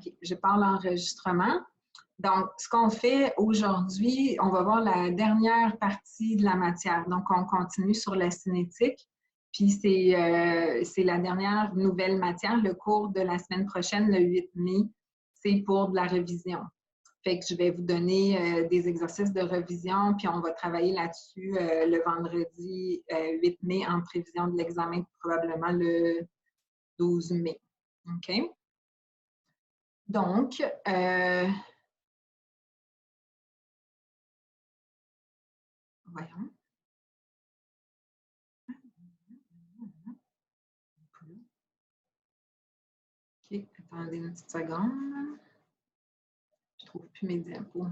OK, je parle l'enregistrement. Donc, ce qu'on fait aujourd'hui, on va voir la dernière partie de la matière. Donc, on continue sur la cinétique. Puis, c'est la dernière nouvelle matière. Le cours de la semaine prochaine, le 8 mai, c'est pour de la révision. Fait que je vais vous donner des exercices de révision, puis on va travailler là-dessus le vendredi 8 mai en prévision de l'examen, probablement le 12 mai. OK? Donc, voyons. OK, attendez une petite seconde. Je ne trouve plus mes diapos.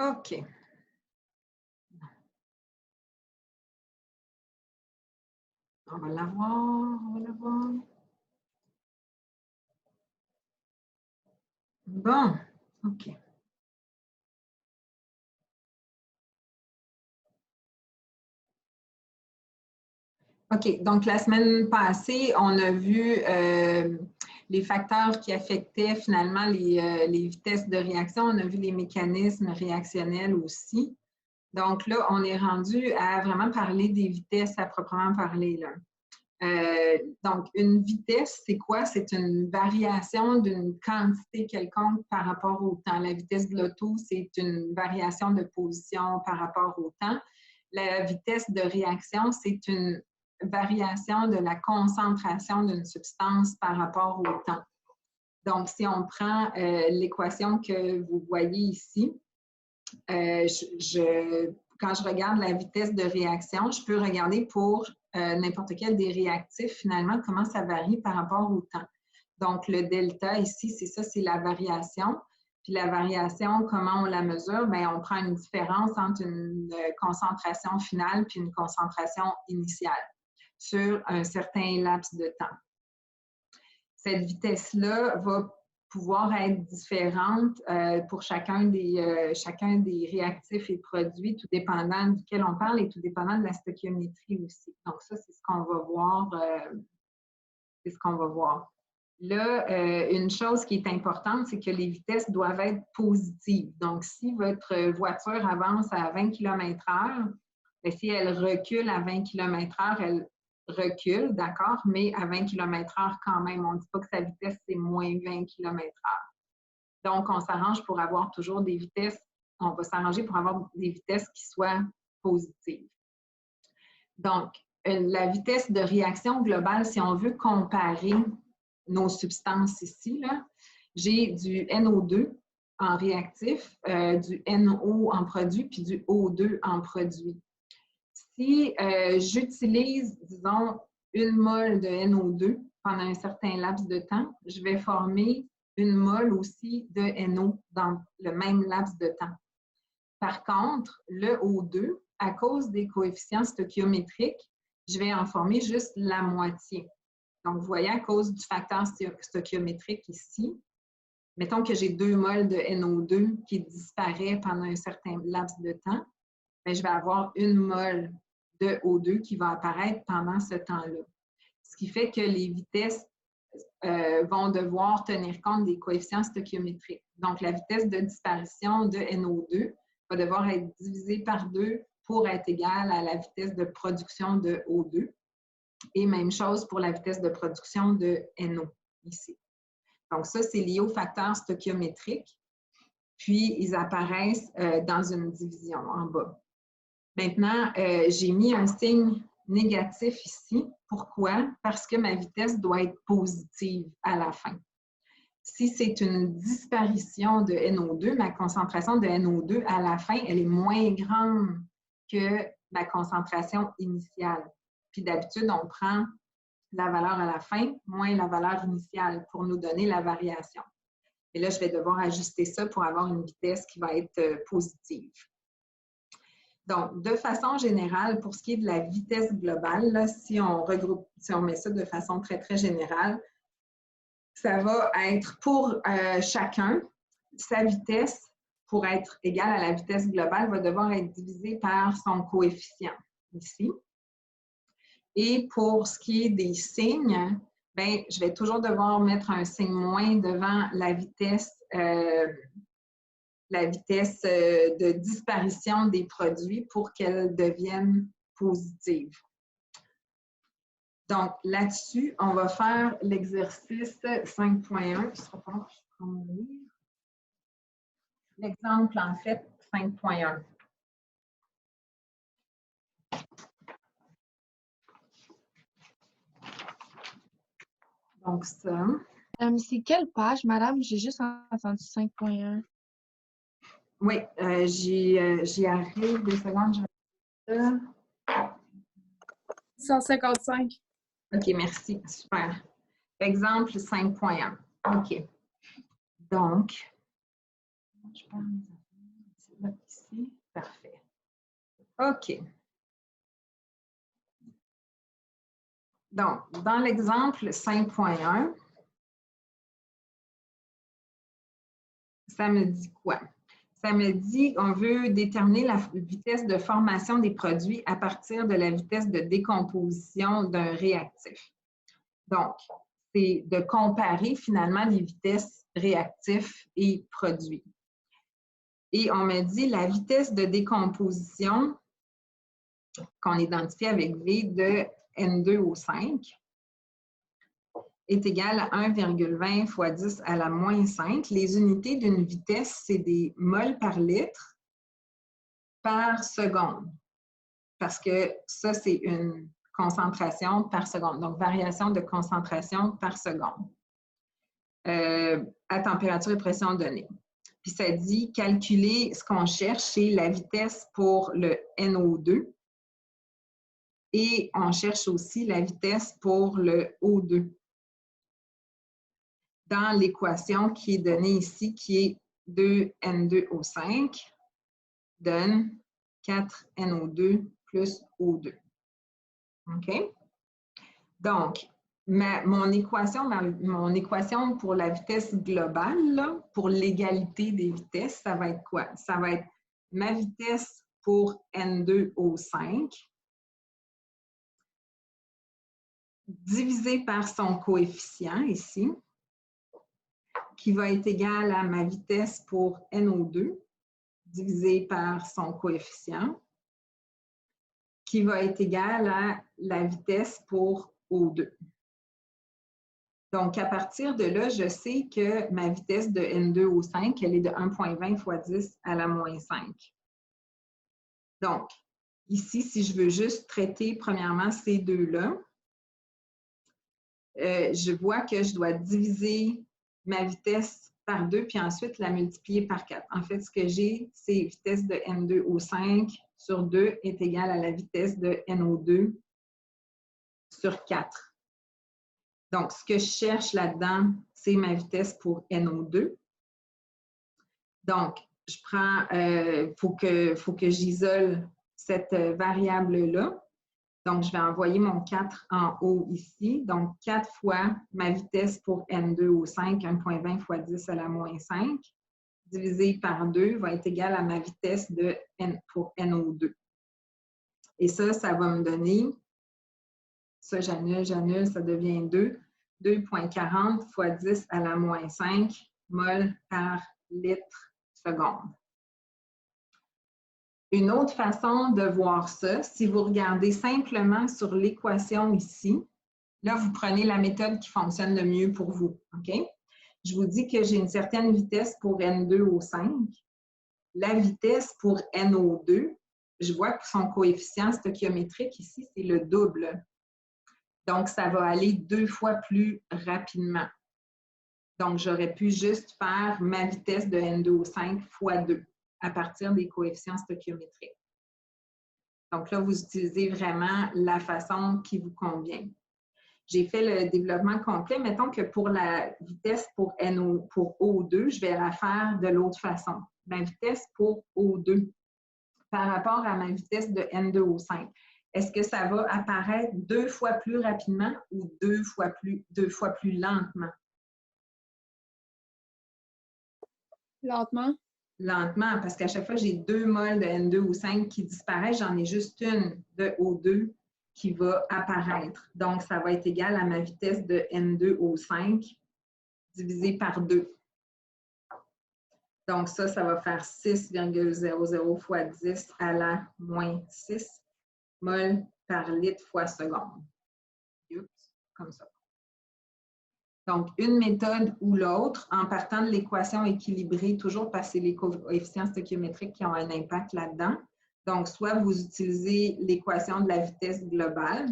OK. On va l'avoir, on va l'avoir. Bon, OK. OK, donc la semaine passée, on a vu les facteurs qui affectaient finalement les vitesses de réaction. On a vu les mécanismes réactionnels aussi. Donc là, on est rendu à vraiment parler des vitesses à proprement parler, là. Donc, une vitesse, c'est quoi? C'est une variation d'une quantité quelconque par rapport au temps. La vitesse de l'auto, c'est une variation de position par rapport au temps. La vitesse de réaction, c'est une variation de la concentration d'une substance par rapport au temps. Donc, si on prend l'équation que vous voyez ici, quand je regarde la vitesse de réaction, je peux regarder pour n'importe quel des réactifs, finalement, comment ça varie par rapport au temps. Donc, le delta ici, c'est ça, c'est la variation. Puis la variation, comment on la mesure? Bien, on prend une différence entre une concentration finale puis une concentration initiale sur un certain laps de temps. Cette vitesse-là va pouvoir être différente pour chacun des réactifs et produits, tout dépendant duquel on parle et tout dépendant de la stoichiométrie aussi. Donc ça, c'est ce qu'on va voir. C'est ce qu'on va voir. Là, une chose qui est importante, c'est que les vitesses doivent être positives. Donc, si votre voiture avance à 20 km/h, si elle recule à 20 km/h, elle recule, d'accord, mais à 20 km/h quand même. On ne dit pas que sa vitesse, c'est moins 20 km/h. Donc, on s'arrange pour avoir toujours des vitesses, on va s'arranger pour avoir des vitesses qui soient positives. Donc, la vitesse de réaction globale, si on veut comparer nos substances ici, j'ai du NO2 en réactif, du NO en produit, puis du O2 en produit. Si j'utilise, disons, une mole de NO2 pendant un certain laps de temps, je vais former une mole aussi de NO dans le même laps de temps. Par contre, le O2, à cause des coefficients stoichiométriques, je vais en former juste la moitié. Donc, vous voyez, à cause du facteur stoichiométrique ici, mettons que j'ai 2 moles de NO2 qui disparaît pendant un certain laps de temps, bien, je vais avoir une mole de O2 qui va apparaître pendant ce temps-là. Ce qui fait que les vitesses vont devoir tenir compte des coefficients stoichiométriques. Donc, la vitesse de disparition de NO2 va devoir être divisée par 2 pour être égale à la vitesse de production de O2. Et même chose pour la vitesse de production de NO, ici. Donc, ça, c'est lié au facteur stoichiométrique. Puis, ils apparaissent dans une division en bas. Maintenant, j'ai mis un signe négatif ici. Pourquoi? Parce que ma vitesse doit être positive à la fin. Si c'est une disparition de NO2, ma concentration de NO2 à la fin, elle est moins grande que ma concentration initiale. Puis d'habitude, on prend la valeur à la fin moins la valeur initiale pour nous donner la variation. Et là, je vais devoir ajuster ça pour avoir une vitesse qui va être positive. Donc, de façon générale, pour ce qui est de la vitesse globale, là, si on regroupe, si on met ça de façon très, très générale, ça va être pour chacun, sa vitesse, pour être égale à la vitesse globale, va devoir être divisée par son coefficient, ici. Et pour ce qui est des signes, bien, je vais toujours devoir mettre un signe moins devant la vitesse de disparition des produits pour qu'elles deviennent positives. Donc, là-dessus, on va faire l'exercice 5.1. L'exemple, en fait, 5.1. Donc, ça. C'est quelle page, madame? J'ai juste entendu 5.1. Oui, j'y arrive 2 secondes. Je vais... 155. OK, merci. Super. Exemple 5.1. OK. Donc, je perds mes affaires. Là, ici. Parfait. OK. Donc, dans l'exemple 5.1, ça me dit quoi? Ça me dit qu'on veut déterminer la vitesse de formation des produits à partir de la vitesse de décomposition d'un réactif. Donc, c'est de comparer finalement les vitesses réactifs et produits. Et on me dit la vitesse de décomposition qu'on identifie avec V de N2 au 5 est égale à 1,20 fois 10 à la moins 5. Les unités d'une vitesse, c'est des moles par litre par seconde. Parce que ça, c'est une concentration par seconde. Donc, variation de concentration par seconde à température et pression donnée. Puis ça dit calculer ce qu'on cherche, c'est la vitesse pour le NO2 et on cherche aussi la vitesse pour le O2. Dans l'équation qui est donnée ici, qui est 2N2 au 5, donne 4NO2 plus O2. OK? Donc, mon équation pour la vitesse globale, là, pour l'égalité des vitesses, ça va être quoi? Ça va être ma vitesse pour N2 au 5 divisé par son coefficient ici, qui va être égal à ma vitesse pour NO2 divisé par son coefficient, qui va être égal à la vitesse pour O2. Donc, à partir de là, je sais que ma vitesse de N2 au 5, elle est de 1,20 fois 10 à la moins 5. Donc, ici, si je veux juste traiter premièrement ces deux-là, je vois que je dois diviser ma vitesse par 2, puis ensuite la multiplier par 4. En fait, ce que j'ai, c'est vitesse de N2 au 5 sur 2 est égale à la vitesse de NO2 sur 4. Donc, ce que je cherche là-dedans, c'est ma vitesse pour NO2. Donc, je prends, faut que j'isole cette variable-là. Donc, je vais envoyer mon 4 en haut ici. Donc, 4 fois ma vitesse pour N2 au 5, 1,20 fois 10 à la moins 5, divisé par 2 va être égal à ma vitesse pour NO2. Et ça va me donner, ça j'annule, ça devient 2. 2,40 fois 10 à la moins 5 mol par litre seconde. Une autre façon de voir ça, si vous regardez simplement sur l'équation ici, là, vous prenez la méthode qui fonctionne le mieux pour vous. OK? Je vous dis que j'ai une certaine vitesse pour N2 au 5. La vitesse pour NO2, je vois que son coefficient stoichiométrique ici, c'est le double. Donc, ça va aller 2 fois plus rapidement. Donc, j'aurais pu juste faire ma vitesse de N2 au 5 fois 2 à partir des coefficients stoichiométriques. Donc là, vous utilisez vraiment la façon qui vous convient. j'ai fait le développement complet. Mettons que pour la vitesse pour O2, je vais la faire de l'autre façon. Ma vitesse pour O2 par rapport à ma vitesse de N2O5. Est-ce que ça va apparaître 2 fois plus rapidement ou 2 fois plus lentement? Lentement. Lentement, parce qu'à chaque fois, j'ai 2 moles de N2O5 qui disparaissent. J'en ai juste une de O2 qui va apparaître. Donc, ça va être égal à ma vitesse de N2O5 divisé par 2. Donc, ça va faire 6,00 fois 10 à la moins 6 mol par litre fois seconde. Oups, comme ça. Donc, une méthode ou l'autre, en partant de l'équation équilibrée, toujours parce que c'est les coefficients stoichiométriques qui ont un impact là-dedans. Donc, soit vous utilisez l'équation de la vitesse globale,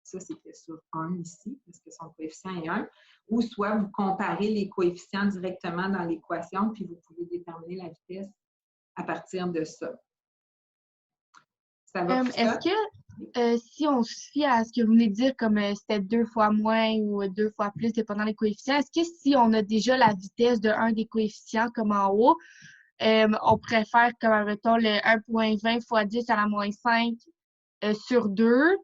ça c'était sur 1 ici, parce que son coefficient est 1, ou soit vous comparez les coefficients directement dans l'équation, puis vous pouvez déterminer la vitesse à partir de ça. Ça va pour ça? Est-ce que si on se fie à ce que vous venez de dire, comme c'était 2 fois moins ou 2 fois plus, dépendant des coefficients, est-ce que si on a déjà la vitesse de un des coefficients comme en haut, on pourrait faire comme, mettons, le 1,20 fois 10 à la moins 5 sur 2,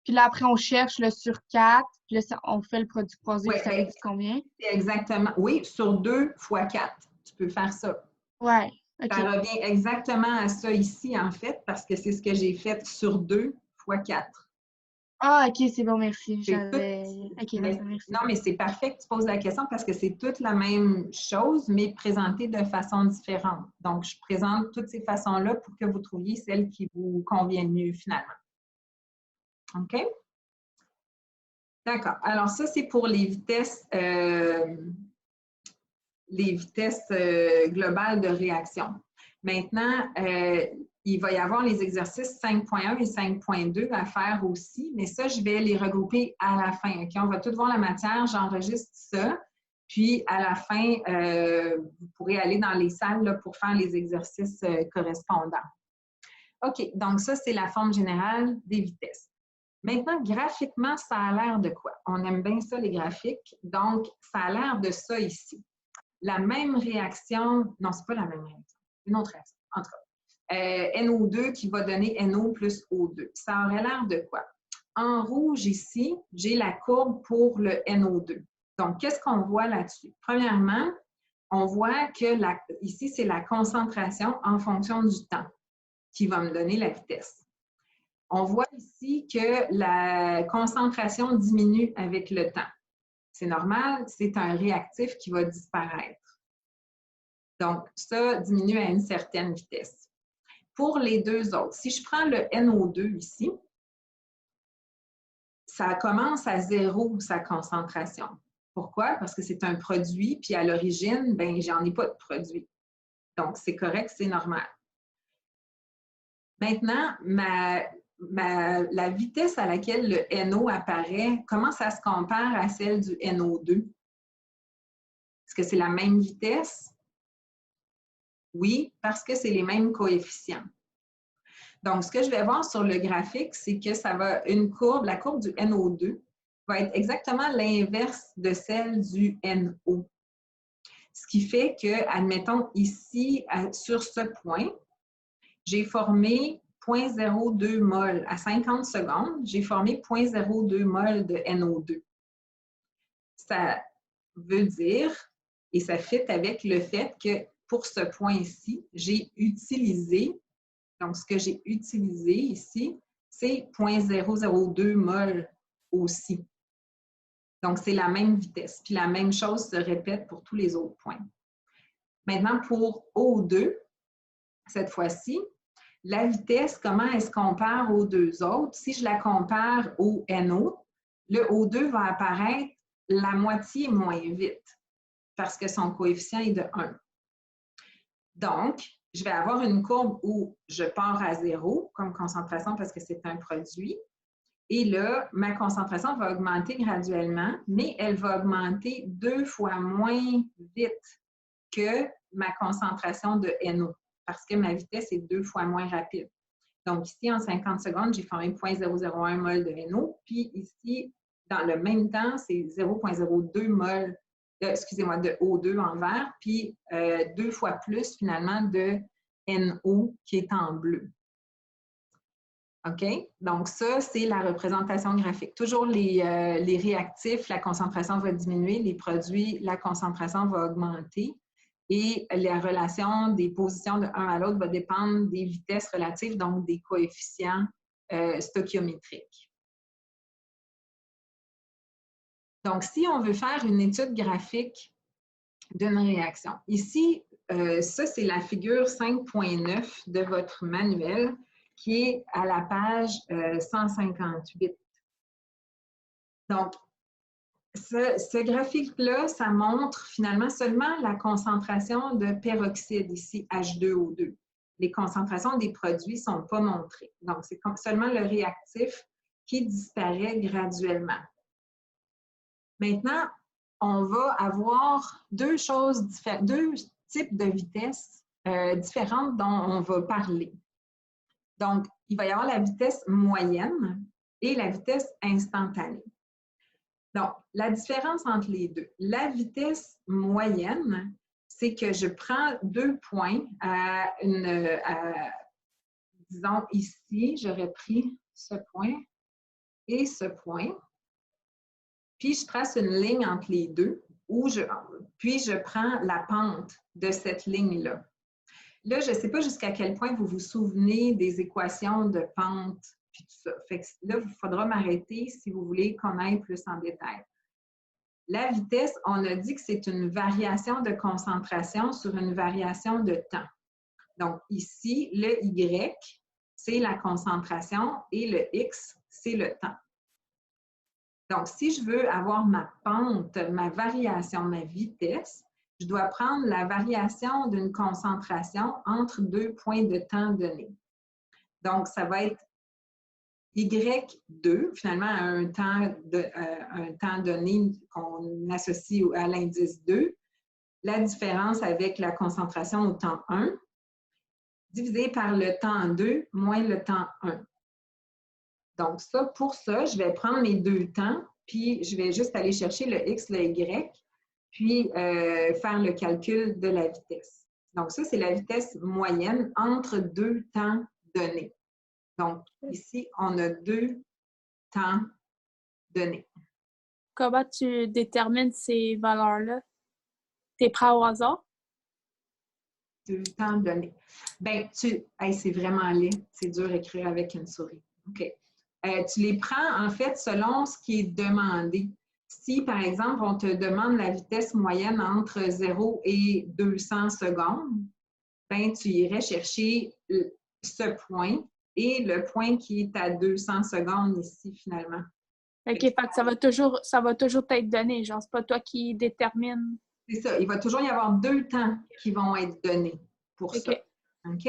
puis là, après, on cherche le sur 4, puis là, on fait le produit croisé, puis ça nous dit combien? Exactement. Oui, sur 2 fois 4, tu peux faire ça. Ouais. Okay. Ça revient exactement à ça ici, en fait, parce que c'est ce que j'ai fait sur 2 fois 4. Ah, OK, c'est bon, merci. OK, non, mais c'est parfait que tu poses la question parce que c'est toute la même chose, mais présentée de façon différente. Donc, je présente toutes ces façons-là pour que vous trouviez celle qui vous convient mieux, finalement. OK? D'accord. Alors, ça, c'est pour les vitesses globales de réaction. Maintenant, il va y avoir les exercices 5.1 et 5.2 à faire aussi, mais ça, je vais les regrouper à la fin. Okay? On va tout voir la matière, j'enregistre ça, puis à la fin, vous pourrez aller dans les salles là, pour faire les exercices correspondants. OK, donc ça, c'est la forme générale des vitesses. Maintenant, graphiquement, ça a l'air de quoi? On aime bien ça, les graphiques. Donc, ça a l'air de ça ici. La même réaction, non, c'est pas la même réaction, une autre réaction, en tout cas. NO2 qui va donner NO plus O2. Ça aurait l'air de quoi? En rouge ici, j'ai la courbe pour le NO2. Donc, qu'est-ce qu'on voit là-dessus? Premièrement, on voit que ici, c'est la concentration en fonction du temps qui va me donner la vitesse. On voit ici que la concentration diminue avec le temps. C'est normal, c'est un réactif qui va disparaître. Donc, ça diminue à une certaine vitesse. Pour les deux autres, si je prends le NO2 ici, ça commence à 0, sa concentration. Pourquoi? Parce que c'est un produit, puis à l'origine, ben, j'en ai pas de produit. Donc, c'est correct, c'est normal. Maintenant, la vitesse à laquelle le NO apparaît, comment ça se compare à celle du NO2? Est-ce que c'est la même vitesse? Oui, parce que c'est les mêmes coefficients. Donc, ce que je vais voir sur le graphique, c'est que ça va la courbe du NO2 va être exactement l'inverse de celle du NO. Ce qui fait que, admettons ici, sur ce point, j'ai formé 0,02 mol. À 50 secondes, j'ai formé 0,02 mol de NO2. Ça veut dire, et ça fit avec le fait que pour ce point-ci, j'ai utilisé, donc ce que j'ai utilisé ici, c'est 0,002 mol aussi. Donc, c'est la même vitesse. Puis la même chose se répète pour tous les autres points. Maintenant, pour O2, cette fois-ci, la vitesse, comment elle se compare aux deux autres? Si je la compare au NO, le O2 va apparaître la moitié moins vite parce que son coefficient est de 1. Donc, je vais avoir une courbe où je pars à 0 comme concentration parce que c'est un produit. Et là, ma concentration va augmenter graduellement, mais elle va augmenter 2 fois moins vite que ma concentration de NO parce que ma vitesse est 2 fois moins rapide. Donc, ici, en 50 secondes, j'ai formé 0,001 mol de NO, puis ici, dans le même temps, c'est 0,02 mol, excusez-moi, de O2 en vert, puis 2 fois plus, finalement, de NO qui est en bleu. OK? Donc, ça, c'est la représentation graphique. Toujours les réactifs, la concentration va diminuer, les produits, la concentration va augmenter. Et la relation des positions de un à l'autre va dépendre des vitesses relatives, donc des coefficients stoichiométriques. Donc, si on veut faire une étude graphique d'une réaction, ici, ça, c'est la figure 5.9 de votre manuel qui est à la page 158. Donc, ce graphique-là, ça montre finalement seulement la concentration de peroxyde ici, H2O2. Les concentrations des produits ne sont pas montrées. Donc, c'est seulement le réactif qui disparaît graduellement. Maintenant, on va avoir deux types de vitesses différentes dont on va parler. Donc, il va y avoir la vitesse moyenne et la vitesse instantanée. Donc, la différence entre les deux, la vitesse moyenne, c'est que je prends 2 points disons ici, j'aurais pris ce point et ce point, puis je trace une ligne entre les deux, puis je prends la pente de cette ligne-là. Là, je ne sais pas jusqu'à quel point vous vous souvenez des équations de pente, puis tout ça. Fait que là, il faudra m'arrêter si vous voulez qu'on aille plus en détail. La vitesse, on a dit que c'est une variation de concentration sur une variation de temps. Donc, ici, le Y, c'est la concentration et le X, c'est le temps. Donc, si je veux avoir ma pente, ma variation, ma vitesse, je dois prendre la variation d'une concentration entre 2 points de temps donnés. Donc, ça va être Y2, finalement, à un temps donné qu'on associe à l'indice 2, la différence avec la concentration au temps 1, divisé par le temps 2 moins le temps 1. Donc, pour ça, je vais prendre mes deux temps, puis je vais juste aller chercher le X, le Y, puis faire le calcul de la vitesse. Donc, ça, c'est la vitesse moyenne entre deux temps donnés. Donc, ici, on a 2 temps donnés. Comment tu détermines ces valeurs-là? Tu les prends au hasard? 2 temps donnés. Bien, c'est vraiment laid. C'est dur à écrire avec une souris. OK. Tu les prends, en fait, selon ce qui est demandé. Si, par exemple, on te demande la vitesse moyenne entre 0 et 200 secondes, bien, tu irais chercher ce point et le point qui est à 200 secondes ici, finalement. OK, fait que ça va toujours être donné. Genre, c'est pas toi qui détermine. C'est ça. Il va toujours y avoir 2 temps qui vont être donnés pour ça. OK?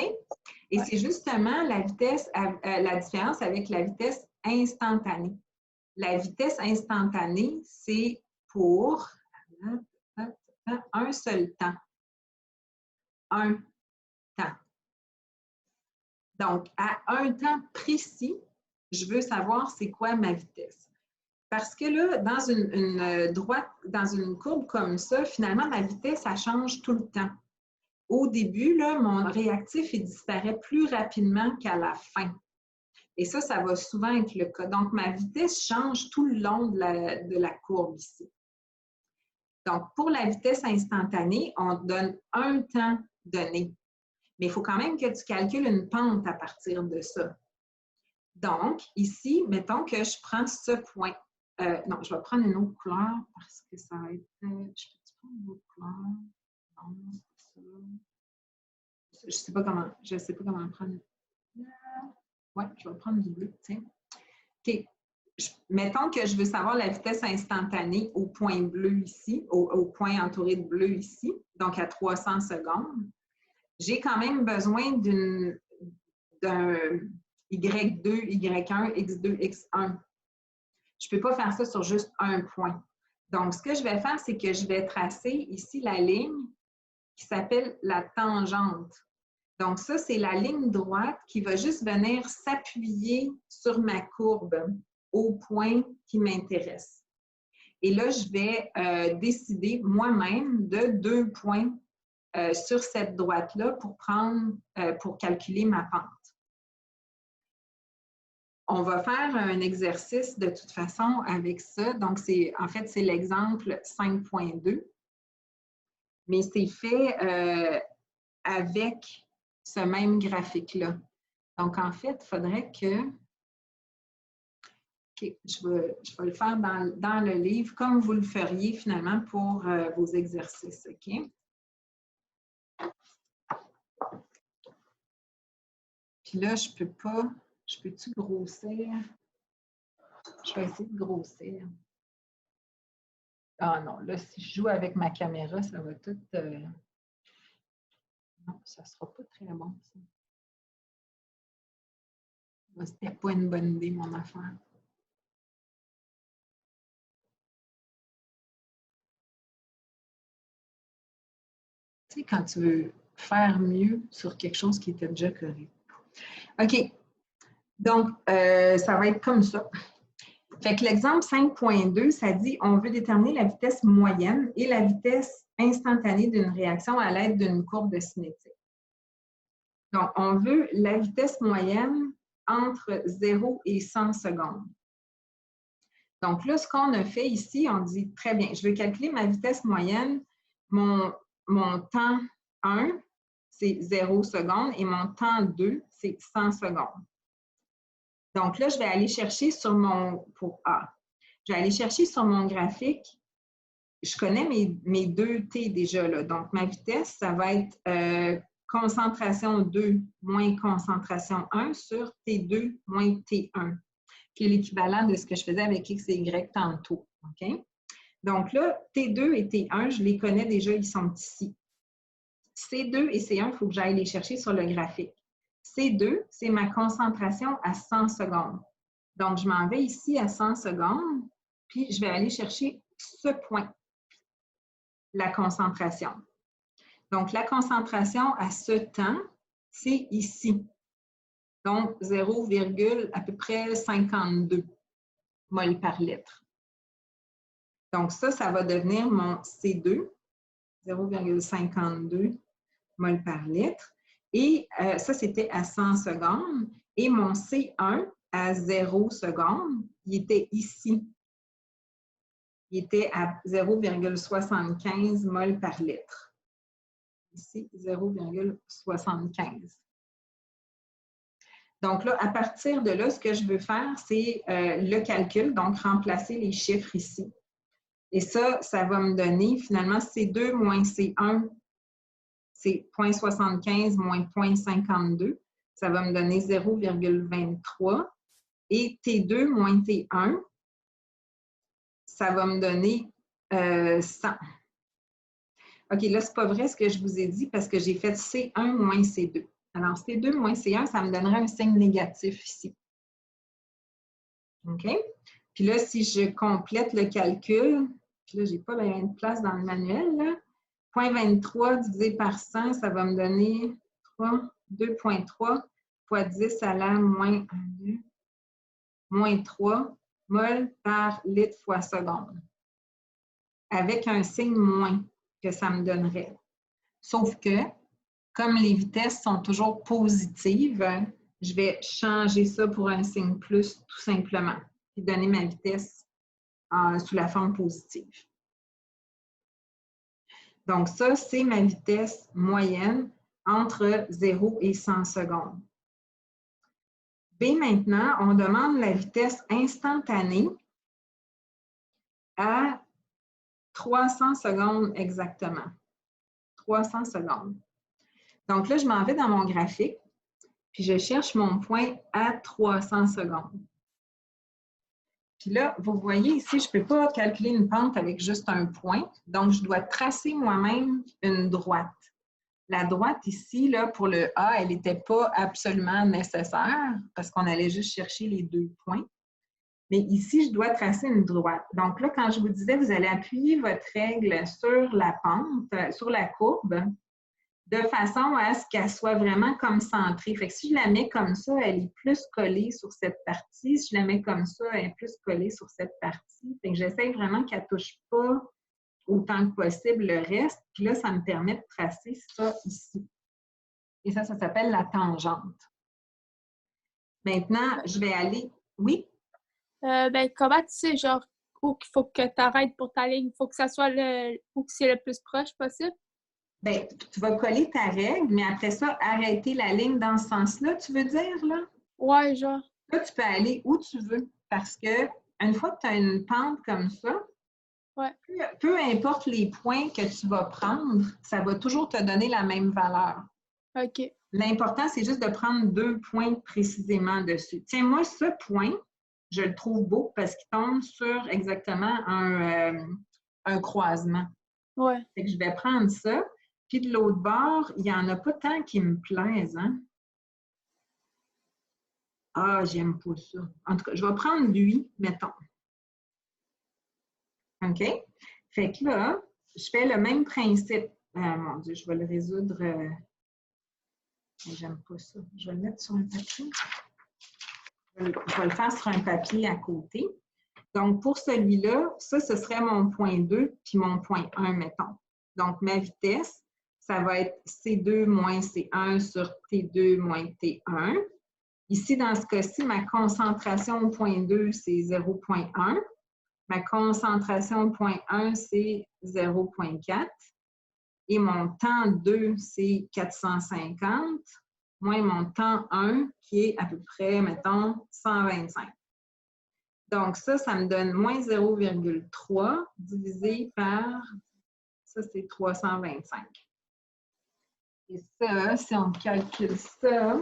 Et c'est justement la vitesse, la différence avec la vitesse instantanée. La vitesse instantanée, c'est pour un seul temps. Un temps. Donc, à un temps précis, je veux savoir c'est quoi ma vitesse. Parce que là, dans une courbe comme ça, finalement, ma vitesse, ça change tout le temps. Au début, là, mon réactif, il disparaît plus rapidement qu'à la fin. Et ça va souvent être le cas. Donc, ma vitesse change tout le long de la courbe ici. Donc, pour la vitesse instantanée, on donne un temps donné. Mais il faut quand même que tu calcules une pente à partir de ça. Donc, ici, mettons que je prends ce point. Non, je vais prendre une autre couleur parce que ça va être... je peux-tu prendre une autre couleur? Non, c'est ça. Je ne sais pas comment prendre. Oui, je vais prendre du bleu, tiens. OK. Mettons que je veux savoir la vitesse instantanée au point bleu ici, au point entouré de bleu ici, donc à 300 secondes. J'ai quand même besoin d'un Y2, Y1, X2, X1. Je ne peux pas faire ça sur juste un point. Donc, ce que je vais faire, c'est que je vais tracer ici la ligne qui s'appelle la tangente. Donc, ça, c'est la ligne droite qui va juste venir s'appuyer sur ma courbe au point qui m'intéresse. Et là, je vais décider moi-même de 2 points sur cette droite-là pour calculer ma pente. On va faire un exercice de toute façon avec ça. Donc, en fait, c'est l'exemple 5.2. Mais c'est fait avec ce même graphique-là. Donc, en fait, il faudrait que... OK, je vais le faire dans le livre, comme vous le feriez finalement pour vos exercices. OK? Puis là, je peux pas... Je peux-tu grossir? Je vais essayer de grossir. Ah non, là, si je joue avec ma caméra, ça va tout... Non, ça ne sera pas très bon, ça. C'était pas une bonne idée, mon affaire. Tu sais, quand tu veux faire mieux sur quelque chose qui était déjà correct. OK. Donc, ça va être comme ça. Fait que l'exemple 5.2, ça dit on veut déterminer la vitesse moyenne et la vitesse instantanée d'une réaction à l'aide d'une courbe de cinétique. Donc, on veut la vitesse moyenne entre 0 et 100 secondes. Donc là, ce qu'on a fait ici, on dit très bien, je veux calculer ma vitesse moyenne, mon temps 1, c'est 0 secondes et mon temps 2, c'est 100 secondes. Donc là, je vais aller chercher sur pour A. Je vais aller chercher sur mon graphique. Je connais mes 2 T déjà, là. Donc, ma vitesse, ça va être concentration 2 moins concentration 1 sur T2 moins T1, qui est l'équivalent de ce que je faisais avec X et Y tantôt. OK? Donc là, T2 et T1, je les connais déjà, ils sont ici. C2 et C1, il faut que j'aille les chercher sur le graphique. C2, c'est ma concentration à 100 secondes. Donc, je m'en vais ici à 100 secondes, puis je vais aller chercher ce point, la concentration. Donc, la concentration à ce temps, c'est ici. Donc, 0, à peu près 52 mol par litre. Donc, ça va devenir mon C2, 0,52 mol par litre. Et ça, c'était à 100 secondes. Et mon C1 à 0 secondes, il était ici. Il était à 0,75 mol par litre. Ici, 0,75. Donc là, à partir de là, ce que je veux faire, c'est le calcul, donc remplacer les chiffres ici. Et ça va me donner finalement C2 moins C1, c'est 0,75 moins 0,52. Ça va me donner 0,23. Et T2 moins T1, ça va me donner 100. OK, là, ce n'est pas vrai ce que je vous ai dit parce que j'ai fait C1 moins C2. Alors, C2 moins C1, ça me donnerait un signe négatif ici. OK? Puis là, si je complète le calcul, puis là, je n'ai pas de place dans le manuel, là. 0,23 divisé par 100, ça va me donner 2,3 fois 10 à la moins 3 mol par litre fois seconde. Avec un signe moins que ça me donnerait. Sauf que, comme les vitesses sont toujours positives, je vais changer ça pour un signe plus tout simplement et donner ma vitesse sous la forme positive. Donc ça, c'est ma vitesse moyenne entre 0 et 100 secondes. B maintenant, on demande la vitesse instantanée à 300 secondes exactement. 300 secondes. Donc là, je m'en vais dans mon graphique, puis je cherche mon point à 300 secondes. Puis là, vous voyez ici, je ne peux pas calculer une pente avec juste un point, donc je dois tracer moi-même une droite. La droite ici, là, pour le A, elle n'était pas absolument nécessaire parce qu'on allait juste chercher les 2 points. Mais ici, je dois tracer une droite. Donc là, quand je vous disais, vous allez appuyer votre règle sur la pente, sur la courbe, de façon à ce qu'elle soit vraiment comme centrée. Fait que si je la mets comme ça, elle est plus collée sur cette partie. Si je la mets comme ça, elle est plus collée sur cette partie. Fait que j'essaie vraiment qu'elle ne touche pas autant que possible le reste. Puis là, ça me permet de tracer ça ici. Et ça s'appelle la tangente. Maintenant, je vais aller... Oui? Comment tu sais, genre, où qu'il faut que tu arrêtes pour ta ligne? Il faut que ça soit où que c'est le plus proche possible? Bien, tu vas coller ta règle, mais après ça, arrêter la ligne dans ce sens-là, tu veux dire, là? Ouais, genre. Là, tu peux aller où tu veux parce que une fois que tu as une pente comme ça, Ouais. peu importe les points que tu vas prendre, ça va toujours te donner la même valeur. OK. L'important, c'est juste de prendre 2 points précisément dessus. Tiens, moi, ce point, je le trouve beau parce qu'il tombe sur exactement un croisement. Ouais. Fait que je vais prendre ça. Puis de l'autre bord, il n'y en a pas tant qui me plaisent, hein? Ah, j'aime pas ça. En tout cas, je vais prendre lui, mettons. OK? Fait que là, je fais le même principe. Mon Dieu, je vais le résoudre. J'aime pas ça. Je vais le mettre sur un papier. Je vais le faire sur un papier à côté. Donc, pour celui-là, ça, ce serait mon point 2 puis mon point 1, mettons. Donc, ma vitesse, ça va être C2 moins C1 sur T2 moins T1. Ici, dans ce cas-ci, ma concentration au point 2, c'est 0,1. Ma concentration au point 1, c'est 0,4. Et mon temps 2, c'est 450, moins mon temps 1, qui est à peu près, mettons, 125. Donc, ça me donne moins 0,3 divisé par, ça, c'est 325. Et ça, si on calcule ça,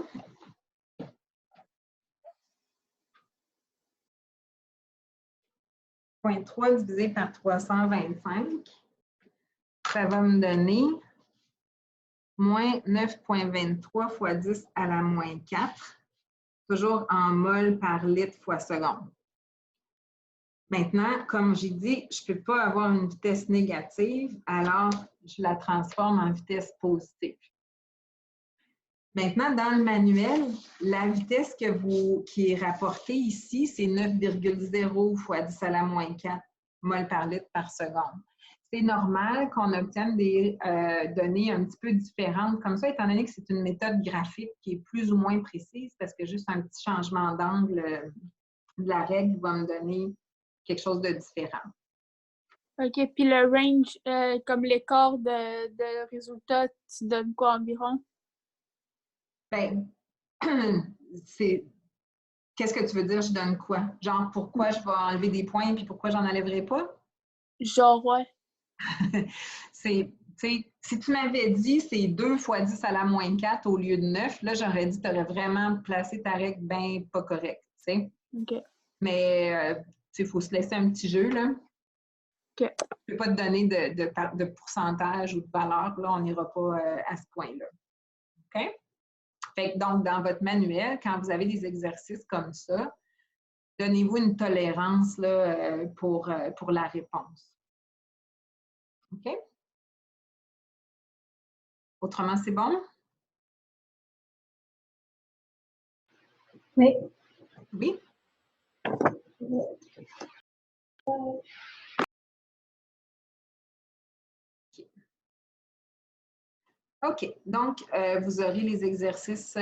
.3 divisé par 325, ça va me donner moins 9,23 fois 10 à la moins 4, toujours en mol par litre fois seconde. Maintenant, comme j'ai dit, je ne peux pas avoir une vitesse négative, alors je la transforme en vitesse positive. Maintenant, dans le manuel, la vitesse qui est rapportée ici, c'est 9,0 fois 10 à la moins 4 mol par litre par seconde. C'est normal qu'on obtienne des données un petit peu différentes comme ça, étant donné que c'est une méthode graphique qui est plus ou moins précise, parce que juste un petit changement d'angle de la règle va me donner quelque chose de différent. OK. Puis le range, comme l'écart de résultat, tu donnes quoi environ? Bien, qu'est-ce que tu veux dire, je donne quoi? Genre, pourquoi je vais enlever des points puis pourquoi j'en enlèverai pas? Genre, ouais. Si tu m'avais dit c'est 2 fois 10 à la moins 4 au lieu de 9, là, j'aurais dit que tu aurais vraiment placé ta règle bien pas correcte, tu sais. OK. Mais, il faut se laisser un petit jeu, là. OK. Je ne peux pas te donner de pourcentage ou de valeur, là, on n'ira pas à ce point-là. OK? Fait que donc, dans votre manuel, quand vous avez des exercices comme ça, donnez-vous une tolérance là, pour la réponse. OK? Autrement, c'est bon? Oui. Oui? OK. Donc, vous aurez les exercices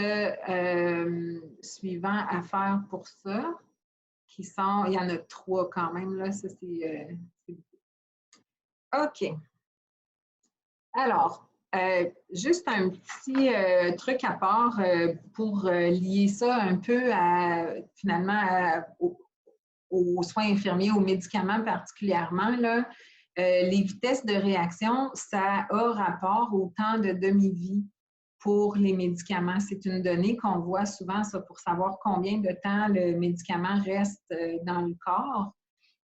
suivants à faire pour ça, qui sont, il y en a 3 quand même, là, ça c'est OK. Alors, juste un petit truc à part pour lier ça un peu finalement aux soins infirmiers, aux médicaments particulièrement, là, les vitesses de réaction, ça a rapport au temps de demi-vie pour les médicaments. C'est une donnée qu'on voit souvent, ça, pour savoir combien de temps le médicament reste dans le corps.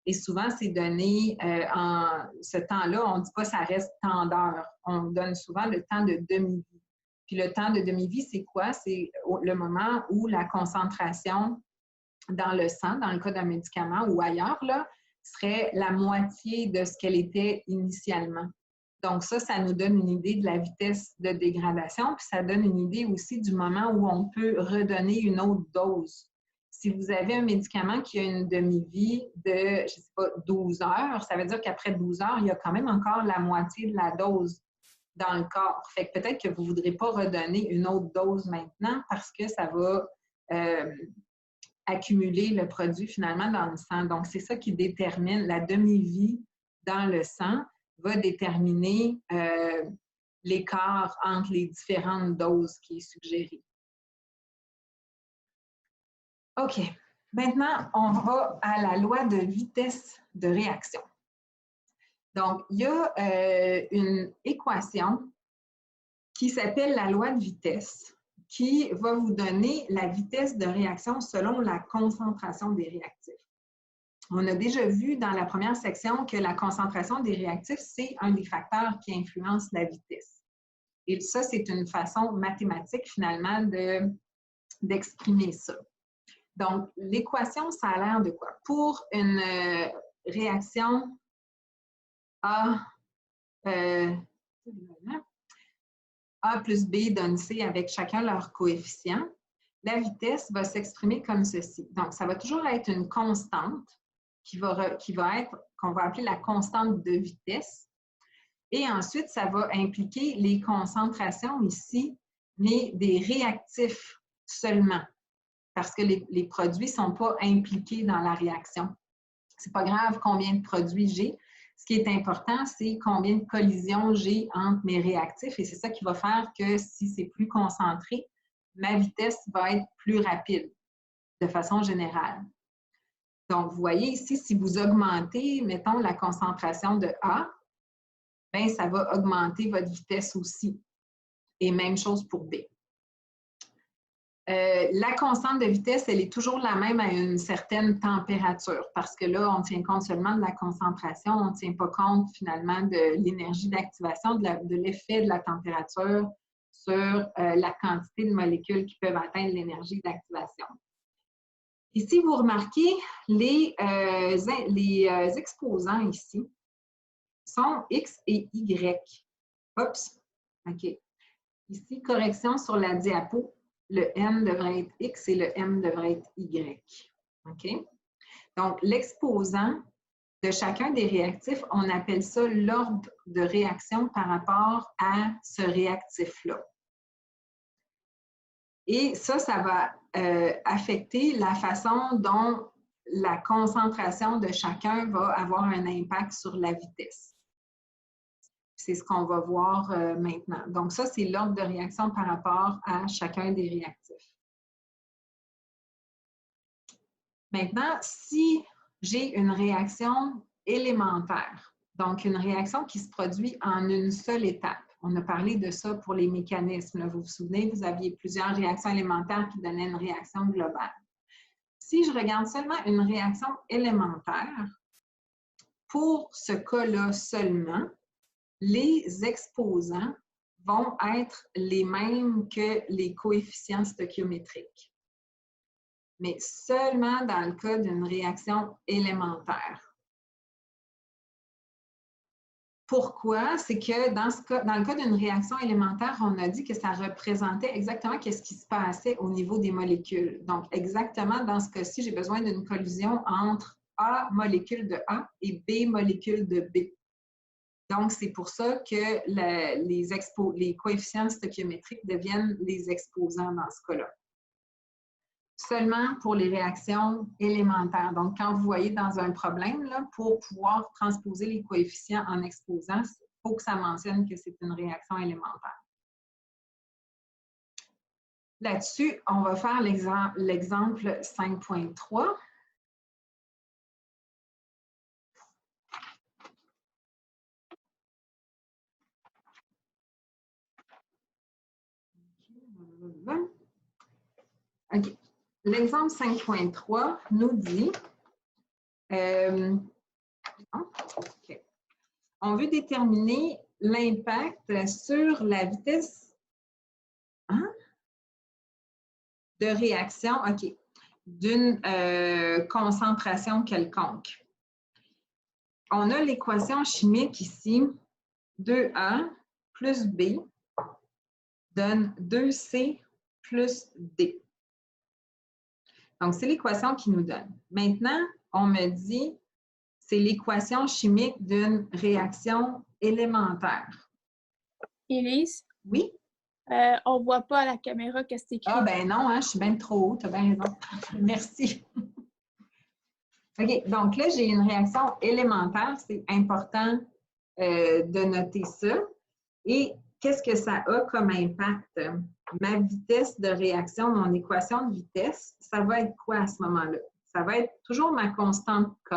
Et souvent, c'est donné en ce temps-là, on ne dit pas ça reste tant d'heures. On donne souvent le temps de demi-vie. Puis le temps de demi-vie, c'est quoi? C'est le moment où la concentration dans le sang, dans le cas d'un médicament ou ailleurs, là, serait la moitié de ce qu'elle était initialement. Donc ça nous donne une idée de la vitesse de dégradation, puis ça donne une idée aussi du moment où on peut redonner une autre dose. Si vous avez un médicament qui a une demi-vie de, je ne sais pas, 12 heures, ça veut dire qu'après 12 heures, il y a quand même encore la moitié de la dose dans le corps. Fait que peut-être que vous ne voudrez pas redonner une autre dose maintenant parce que ça va accumuler le produit finalement dans le sang. Donc, c'est ça qui détermine la demi-vie dans le sang, va déterminer l'écart entre les différentes doses qui est suggérée. OK. Maintenant, on va à la loi de vitesse de réaction. Donc, il y a une équation qui s'appelle la loi de vitesse, qui va vous donner la vitesse de réaction selon la concentration des réactifs. On a déjà vu dans la première section que la concentration des réactifs, c'est un des facteurs qui influence la vitesse. Et ça, c'est une façon mathématique, finalement, d'exprimer ça. Donc, l'équation, ça a l'air de quoi? Pour une réaction A plus B donne C avec chacun leur coefficient, la vitesse va s'exprimer comme ceci. Donc, ça va toujours être une constante qu'on va appeler la constante de vitesse. Et ensuite, ça va impliquer les concentrations ici, mais des réactifs seulement, parce que les produits ne sont pas impliqués dans la réaction. Ce n'est pas grave combien de produits j'ai. Ce qui est important, c'est combien de collisions j'ai entre mes réactifs et c'est ça qui va faire que si c'est plus concentré, ma vitesse va être plus rapide de façon générale. Donc, vous voyez ici, si vous augmentez, mettons, la concentration de A, bien, ça va augmenter votre vitesse aussi. Et même chose pour B. La constante de vitesse, elle est toujours la même à une certaine température parce que là, on tient compte seulement de la concentration, on ne tient pas compte finalement de l'énergie d'activation, de l'effet de la température sur la quantité de molécules qui peuvent atteindre l'énergie d'activation. Ici, vous remarquez, les exposants ici sont X et Y. Oups, OK. Ici, correction sur la diapo. Le M devrait être X et le M devrait être Y. OK? Donc, l'exposant de chacun des réactifs, on appelle ça l'ordre de réaction par rapport à ce réactif-là. Et ça va affecter la façon dont la concentration de chacun va avoir un impact sur la vitesse. C'est ce qu'on va voir maintenant. Donc, ça, c'est l'ordre de réaction par rapport à chacun des réactifs. Maintenant, si j'ai une réaction élémentaire, donc une réaction qui se produit en une seule étape, on a parlé de ça pour les mécanismes. Là, vous vous souvenez, vous aviez plusieurs réactions élémentaires qui donnaient une réaction globale. Si je regarde seulement une réaction élémentaire, pour ce cas-là seulement, les exposants vont être les mêmes que les coefficients stoichiométriques, mais seulement dans le cas d'une réaction élémentaire. Pourquoi? C'est que dans le cas d'une réaction élémentaire, on a dit que ça représentait exactement ce qui se passait au niveau des molécules. Donc, exactement dans ce cas-ci, j'ai besoin d'une collision entre A molécule de A et B molécule de B. Donc, c'est pour ça que les coefficients stoichiométriques deviennent les exposants dans ce cas-là. Seulement pour les réactions élémentaires. Donc, quand vous voyez dans un problème, là, pour pouvoir transposer les coefficients en exposants, il faut que ça mentionne que c'est une réaction élémentaire. Là-dessus, on va faire l'exemple 5.3. OK. L'exemple 5.3 nous dit, okay. On veut déterminer l'impact sur la vitesse de réaction d'une concentration quelconque. On a l'équation chimique ici 2A plus B donne 2C plus D. Donc, c'est l'équation qui nous donne. Maintenant, on me dit, c'est l'équation chimique d'une réaction élémentaire. Élise, Oui? on ne voit pas à la caméra qu'est-ce que c'est écrit. Ah, ben non, hein, je suis bien trop haut, tu as bien raison. Merci. OK, donc là, j'ai une réaction élémentaire. C'est important de noter ça. Et qu'est-ce que ça a comme impact? Ma vitesse de réaction, mon équation de vitesse, ça va être quoi à ce moment-là? Ça va être toujours ma constante K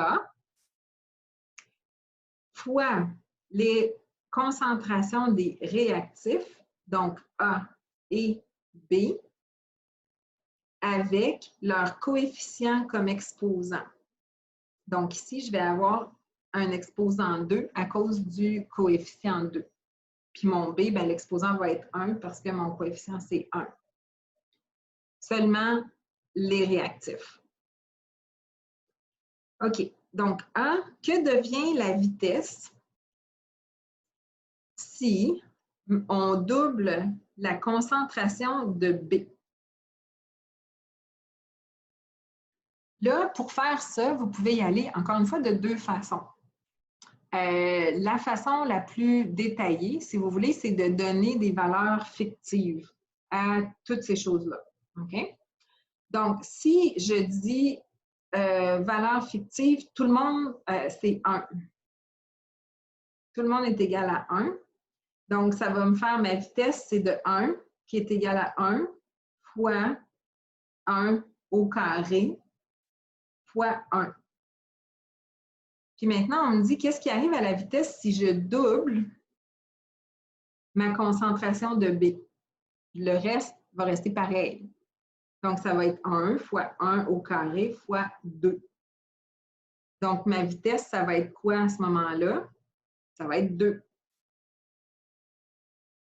fois les concentrations des réactifs, donc A et B, avec leur coefficient comme exposant. Donc ici, je vais avoir un exposant 2 à cause du coefficient 2. Puis mon B, ben, l'exposant va être 1 parce que mon coefficient, c'est 1. Seulement les réactifs. OK. Donc, A, que devient la vitesse si on double la concentration de B? Là, pour faire ça, vous pouvez y aller, encore une fois, de deux façons. La façon la plus détaillée, si vous voulez, c'est de donner des valeurs fictives à toutes ces choses-là. OK? Donc, si je dis valeur fictive, tout le monde, c'est 1. Tout le monde est égal à 1. Donc, ça va me faire ma vitesse, c'est de 1, qui est égal à 1 fois 1 au carré fois 1. Puis maintenant, on me dit qu'est-ce qui arrive à la vitesse si je double ma concentration de B. Le reste va rester pareil. Donc, ça va être 1 fois 1 au carré fois 2. Donc, ma vitesse, ça va être quoi à ce moment-là? Ça va être 2.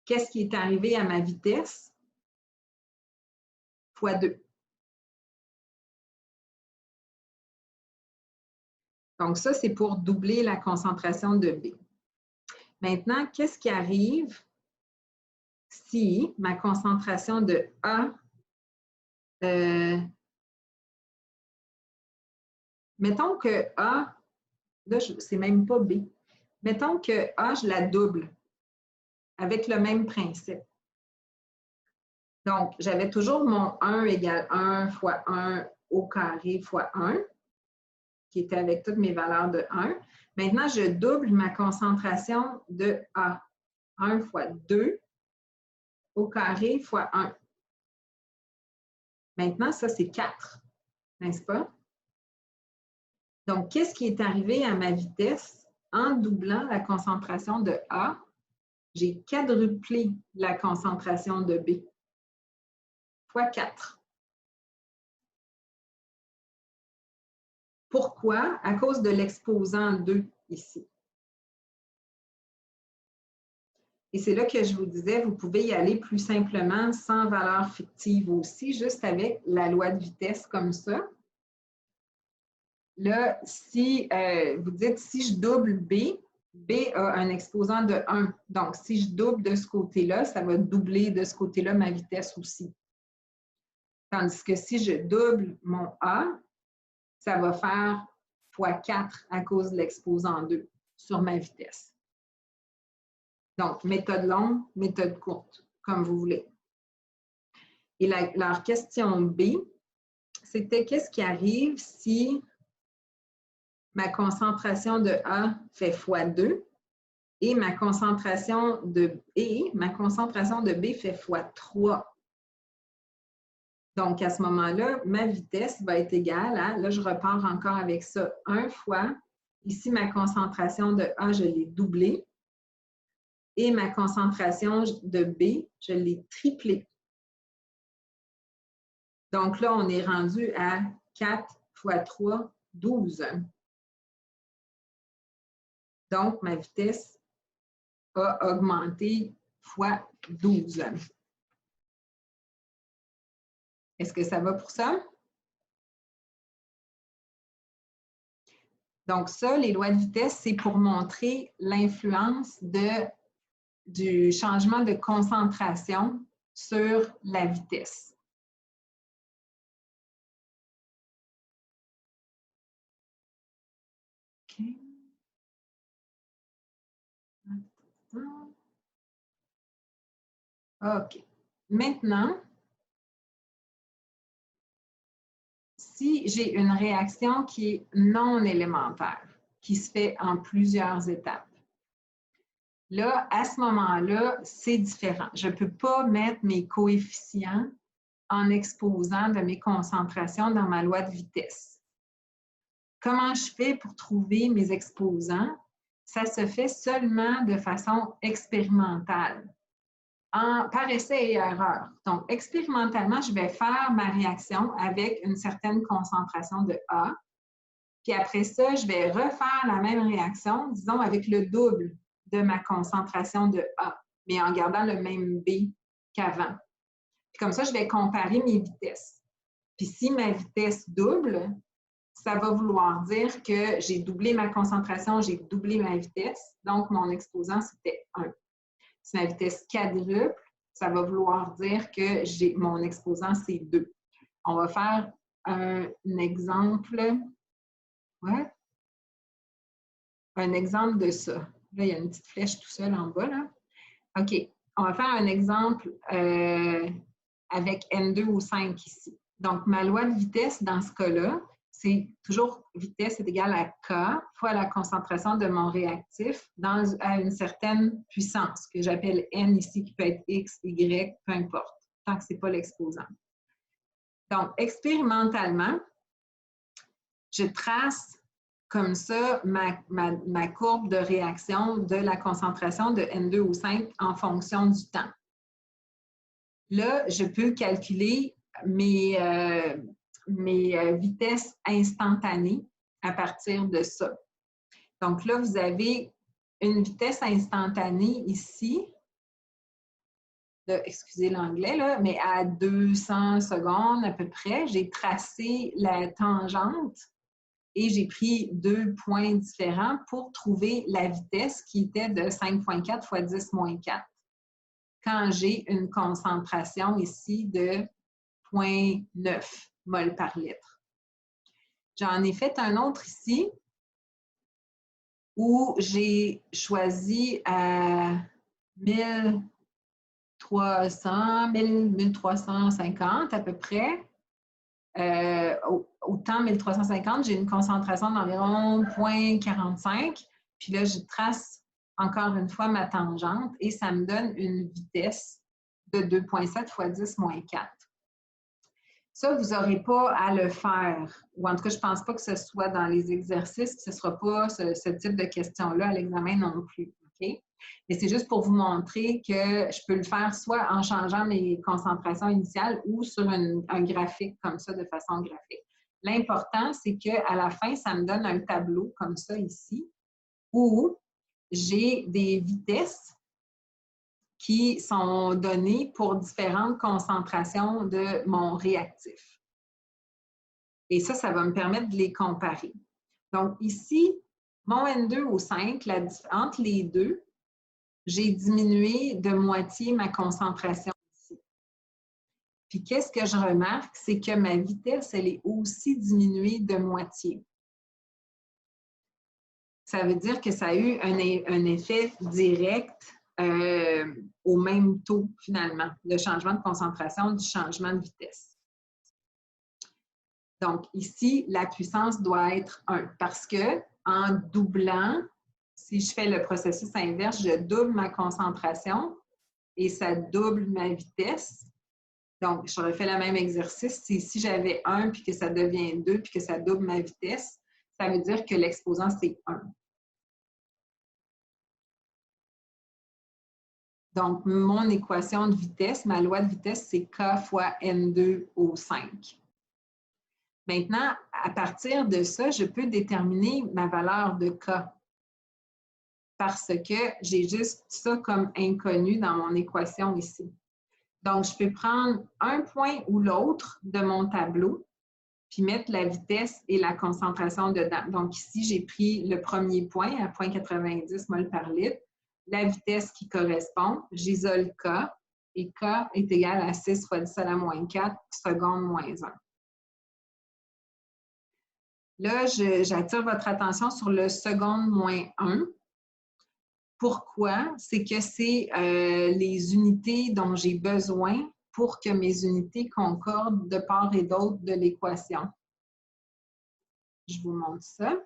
Qu'est-ce qui est arrivé à ma vitesse? Fois 2. Donc, ça, c'est pour doubler la concentration de B. Maintenant, qu'est-ce qui arrive si ma concentration de A, mettons que A, là, c'est même pas B, mettons que A, je la double avec le même principe. Donc, j'avais toujours mon 1 égale 1 fois 1 au carré fois 1, qui était avec toutes mes valeurs de 1. Maintenant, je double ma concentration de A. 1 fois 2 au carré fois 1. Maintenant, ça, c'est 4, n'est-ce pas? Donc, qu'est-ce qui est arrivé à ma vitesse en doublant la concentration de A? J'ai quadruplé la concentration de B, fois 4. Pourquoi? À cause de l'exposant 2 ici. Et c'est là que je vous disais, vous pouvez y aller plus simplement sans valeur fictive aussi, juste avec la loi de vitesse comme ça. Là, si vous dites, si je double B, B a un exposant de 1. Donc, si je double de ce côté-là, ça va doubler de ce côté-là ma vitesse aussi. Tandis que si je double mon A, ça va faire fois 4 à cause de l'exposant 2 sur ma vitesse. Donc, méthode longue, méthode courte, comme vous voulez. Et leur question B, c'était qu'est-ce qui arrive si ma concentration de A fait fois 2 et ma concentration de B fait fois 3. Donc, à ce moment-là, ma vitesse va être égale à, là, je repars encore avec ça, 1 fois, ici, ma concentration de A, je l'ai doublée, et ma concentration de B, je l'ai triplée. Donc là, on est rendu à 4 fois 3, 12. Donc, ma vitesse a augmenté fois 12. Est-ce que ça va pour ça? Donc ça, les lois de vitesse, c'est pour montrer l'influence de du changement de concentration sur la vitesse. OK. OK. Maintenant, si j'ai une réaction qui est non élémentaire, qui se fait en plusieurs étapes, là, à ce moment-là, c'est différent. Je ne peux pas mettre mes coefficients en exposant de mes concentrations dans ma loi de vitesse. Comment je fais pour trouver mes exposants? Ça se fait seulement de façon expérimentale, par essai et erreur. Donc, expérimentalement, je vais faire ma réaction avec une certaine concentration de A. Puis après ça, je vais refaire la même réaction, disons, avec le double de ma concentration de A, mais en gardant le même B qu'avant. Puis comme ça, je vais comparer mes vitesses. Puis si ma vitesse double, ça va vouloir dire que j'ai doublé ma concentration, j'ai doublé ma vitesse, donc mon exposant, c'était 1. Si ma vitesse quadruple, ça va vouloir dire que mon exposant, c'est 2. On va faire un exemple. Ouais. Un exemple de ça. Là, il y a une petite flèche tout seul en bas. Là. OK. On va faire un exemple avec N2 ou 5 ici. Donc, ma loi de vitesse dans ce cas-là, c'est toujours vitesse est égale à K fois la concentration de mon réactif à une certaine puissance que j'appelle N ici, qui peut être X, Y, peu importe, tant que ce n'est pas l'exposant. Donc, expérimentalement, je trace comme ça ma courbe de réaction de la concentration de N2 ou 5 en fonction du temps. Là, je peux calculer mes vitesses instantanées à partir de ça. Donc là, vous avez une vitesse instantanée ici, excusez l'anglais, là, mais à 200 secondes à peu près, j'ai tracé la tangente et j'ai pris 2 points différents pour trouver la vitesse qui était de 5,4 fois 10 moins 4. Quand j'ai une concentration ici de 0,9 mol par litre. J'en ai fait un autre ici où j'ai choisi à 1350 à peu près. Au temps 1350, j'ai une concentration d'environ 0,45. Puis là, je trace encore une fois ma tangente et ça me donne une vitesse de 2,7 fois 10 moins 4. Ça, vous n'aurez pas à le faire, ou en tout cas, je ne pense pas que ce soit dans les exercices, ce ne sera pas ce type de questions-là à l'examen non plus. Okay? Mais c'est juste pour vous montrer que je peux le faire soit en changeant mes concentrations initiales ou sur un graphique comme ça, de façon graphique. L'important, c'est qu'à la fin, ça me donne un tableau comme ça ici, où j'ai des vitesses qui sont données pour différentes concentrations de mon réactif. Et ça va me permettre de les comparer. Donc ici, mon N2 au 5, entre les deux, j'ai diminué de moitié ma concentration ici. Puis qu'est-ce que je remarque? C'est que ma vitesse, elle est aussi diminuée de moitié. Ça veut dire que ça a eu un effet direct au même taux, finalement, le changement de concentration du changement de vitesse. Donc, ici, la puissance doit être 1 parce que en doublant, si je fais le processus inverse, je double ma concentration et ça double ma vitesse. Donc, je refais le même exercice. Si j'avais 1 puis que ça devient 2 puis que ça double ma vitesse, ça veut dire que l'exposant, c'est 1. Donc, mon équation de vitesse, ma loi de vitesse, c'est K fois N2 au 5. Maintenant, à partir de ça, je peux déterminer ma valeur de K parce que j'ai juste ça comme inconnu dans mon équation ici. Donc, je peux prendre un point ou l'autre de mon tableau puis mettre la vitesse et la concentration dedans. Donc, ici, j'ai pris le premier point à 0,90 mol par litre. la vitesse qui correspond, j'isole K, et K est égal à 6 fois 10 à la moins 4 secondes moins 1. Là, j'attire votre attention sur le seconde moins 1. Pourquoi? C'est que c'est les unités dont j'ai besoin pour que mes unités concordent de part et d'autre de l'équation. Je vous montre ça.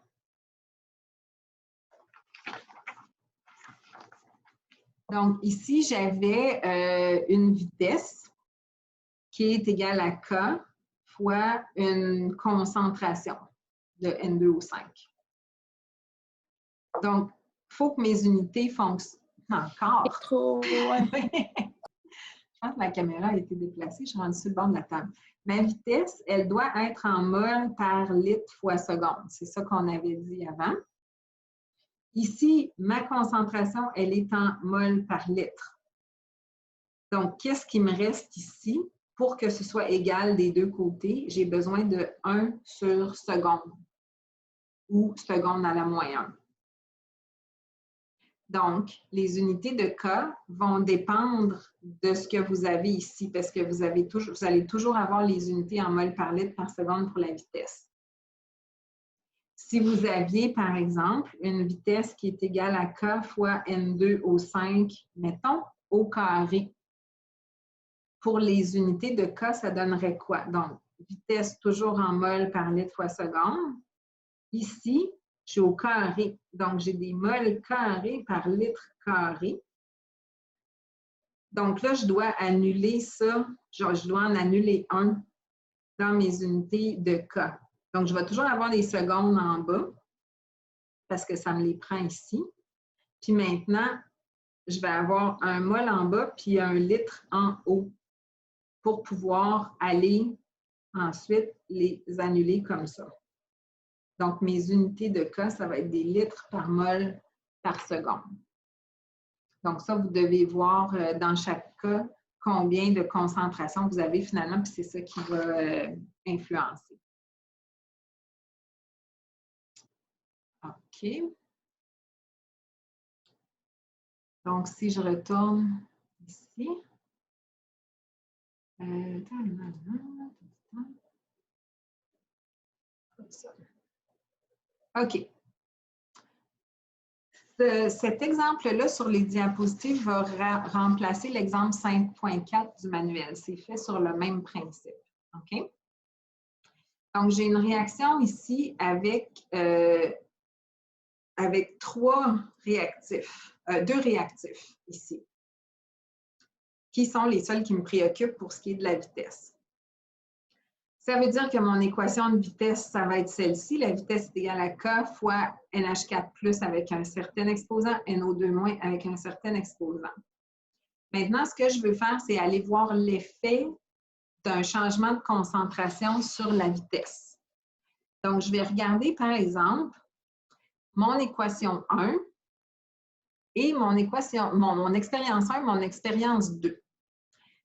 Donc, ici, j'avais une vitesse qui est égale à K fois une concentration de N2 au 5. Donc, il faut que mes unités fonctionnent encore. Trop, ouais. Je pense que la caméra a été déplacée, je suis rendue sur le bord de la table. Ma vitesse, elle doit être en mol par litre fois seconde. C'est ça qu'on avait dit avant. Ici, ma concentration, elle est en mol par litre. Donc, qu'est-ce qui me reste ici? Pour que ce soit égal des deux côtés, j'ai besoin de 1 sur seconde ou seconde à la moins 1. Donc, les unités de K vont dépendre de ce que vous avez ici parce que vous allez toujours avoir les unités en mol par litre par seconde pour la vitesse. Si vous aviez, par exemple, une vitesse qui est égale à K fois N2 au 5, mettons, au carré, pour les unités de K, ça donnerait quoi? Donc, vitesse toujours en mol par litre fois seconde. Ici, je suis au carré. Donc, j'ai des mols carrés par litre carré. Donc là, je dois annuler ça. Je dois en annuler 1 dans mes unités de K. Donc, je vais toujours avoir les secondes en bas parce que ça me les prend ici. Puis maintenant, je vais avoir un mol en bas puis un litre en haut pour pouvoir aller ensuite les annuler comme ça. Donc, mes unités de K, ça va être des litres par mol par seconde. Donc, ça, vous devez voir dans chaque cas combien de concentration vous avez finalement, puis c'est ça qui va influencer. OK. Donc, si je retourne ici. OK. Cet exemple-là sur les diapositives va remplacer l'exemple 5.4 du manuel. C'est fait sur le même principe. OK? Donc, j'ai une réaction ici avec 3 réactifs, 2 réactifs ici, qui sont les seuls qui me préoccupent pour ce qui est de la vitesse. Ça veut dire que mon équation de vitesse, ça va être celle-ci. La vitesse est égale à K fois NH4+ avec un certain exposant, NO2- avec un certain exposant. Maintenant, ce que je veux faire, c'est aller voir l'effet d'un changement de concentration sur la vitesse. Donc, je vais regarder, par exemple, mon équation 1 et mon expérience 1 et mon expérience 2.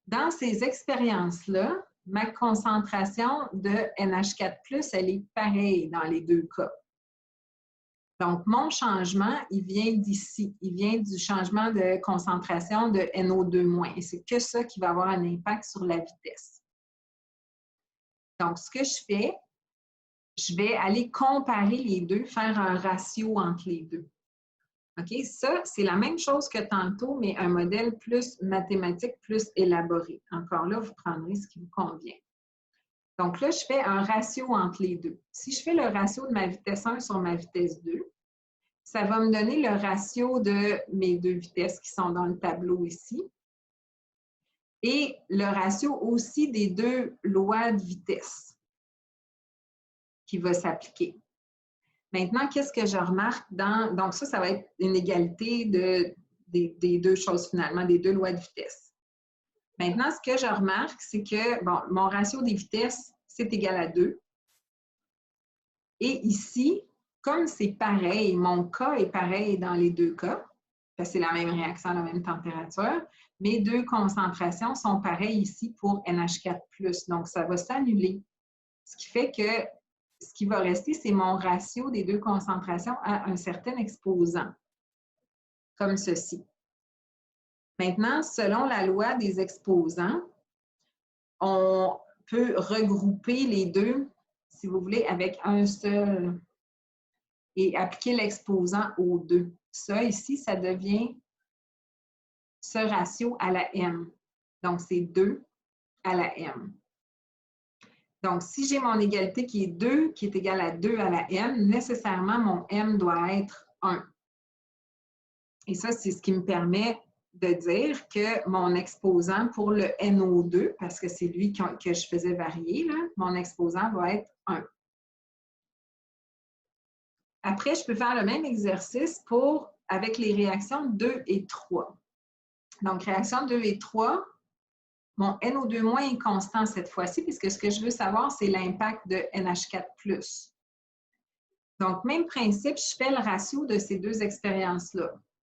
Dans ces expériences-là, ma concentration de NH4+, elle est pareille dans les 2 cas. Donc, mon changement, il vient d'ici. Il vient du changement de concentration de NO2-. Et c'est que ça qui va avoir un impact sur la vitesse. Donc, ce que je fais, je vais aller comparer les deux, faire un ratio entre les deux. OK? Ça, c'est la même chose que tantôt, mais un modèle plus mathématique, plus élaboré. Encore là, vous prendrez ce qui vous convient. Donc là, je fais un ratio entre les deux. Si je fais le ratio de ma vitesse 1 sur ma vitesse 2, ça va me donner le ratio de mes 2 vitesses qui sont dans le tableau ici. Et le ratio aussi des 2 lois de vitesse qui va s'appliquer. Maintenant, qu'est-ce que je remarque dans... Donc ça va être une égalité des 2 choses finalement, des 2 lois de vitesse. Maintenant, ce que je remarque, c'est que bon, mon ratio des vitesses, c'est égal à 2. Et ici, comme c'est pareil, mon K est pareil dans les 2 cas, parce que c'est la même réaction à la même température, mes 2 concentrations sont pareilles ici pour NH4+. Donc, ça va s'annuler. Ce qui fait que ce qui va rester, c'est mon ratio des 2 concentrations à un certain exposant. comme ceci. Maintenant, selon la loi des exposants, on peut regrouper les deux, si vous voulez, avec un seul et appliquer l'exposant aux deux. Ça, ici, ça devient ce ratio à la m. Donc, c'est 2 à la m. Donc, si j'ai mon égalité qui est 2, qui est égale à 2 à la m, nécessairement, mon m doit être 1. Et ça, c'est ce qui me permet de dire que mon exposant pour le NO2, parce que c'est lui que je faisais varier, là, mon exposant va être 1. Après, je peux faire le même exercice avec les réactions 2 et 3. Donc, réaction 2 et 3, mon NO2- est constant cette fois-ci, puisque ce que je veux savoir, c'est l'impact de NH4+. Donc, même principe, je fais le ratio de ces deux expériences-là.